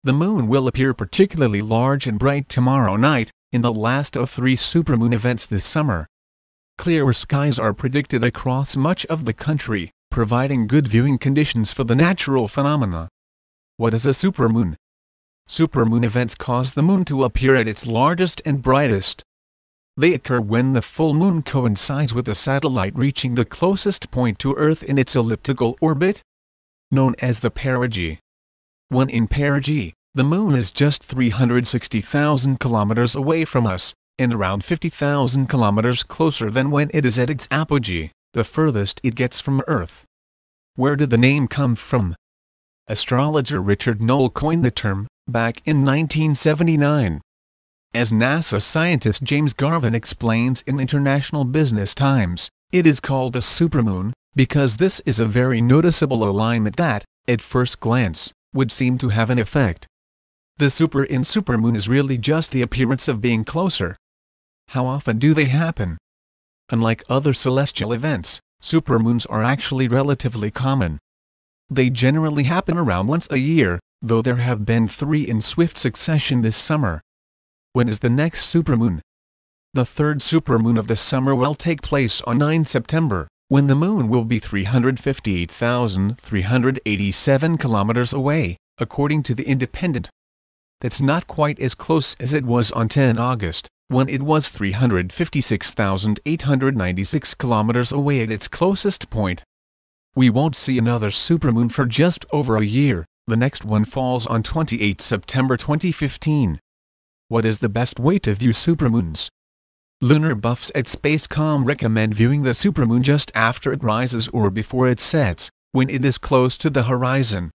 The moon will appear particularly large and bright tomorrow night, in the last of 3 supermoon events this summer. Clearer skies are predicted across much of the country, providing good viewing conditions for the natural phenomena. What is a supermoon? Supermoon events cause the moon to appear at its largest and brightest. They occur when the full moon coincides with a satellite reaching the closest point to Earth in its elliptical orbit, known as the perigee. When in perigee, the moon is just 360,000 kilometers away from us, and around 50,000 kilometers closer than when it is at its apogee, the furthest it gets from Earth. Where did the name come from? Astrologer Richard Knoll coined the term, back in 1979. As NASA scientist James Garvin explains in International Business Times, it is called a supermoon, because this is a very noticeable alignment that, at first glance, would seem to have an effect. The super in supermoon is really just the appearance of being closer. How often do they happen? Unlike other celestial events, supermoons are actually relatively common. They generally happen around once a year, though there have been 3 in swift succession this summer. When is the next supermoon? The third supermoon of the summer will take place on 9 September, when the moon will be 358,387 kilometers away, according to The Independent. That's not quite as close as it was on 10 August, when it was 356,896 kilometers away at its closest point. We won't see another supermoon for just over a year. The next one falls on 28 September 2015. What is the best way to view supermoons? Lunar buffs at Space.com recommend viewing the supermoon just after it rises or before it sets, when it is close to the horizon.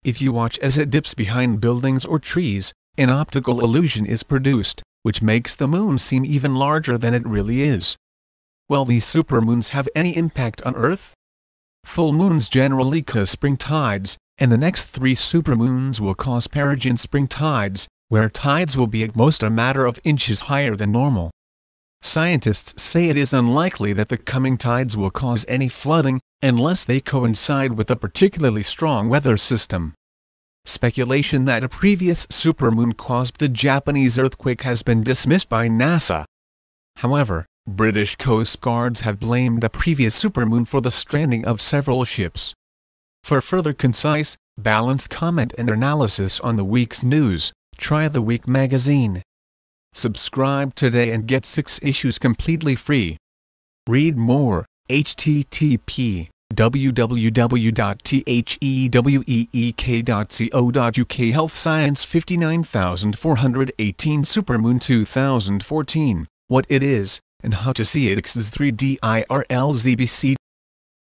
If you watch as it dips behind buildings or trees, an optical illusion is produced, which makes the moon seem even larger than it really is. Will these supermoons have any impact on Earth? Full moons generally cause spring tides, and the next 3 supermoons will cause perigee and spring tides, where tides will be at most a matter of inches higher than normal. Scientists say it is unlikely that the coming tides will cause any flooding, unless they coincide with a particularly strong weather system. Speculation that a previous supermoon caused the Japanese earthquake has been dismissed by NASA. However, British Coast Guards have blamed a previous supermoon for the stranding of several ships. For further concise, balanced comment and analysis on the week's news, try The Week magazine. Subscribe today and get 6 issues completely free. Read more, http://www.theweek.co.uk. Health Science 59418 Supermoon 2014, What it is, and how to see it. X3DIRLZBC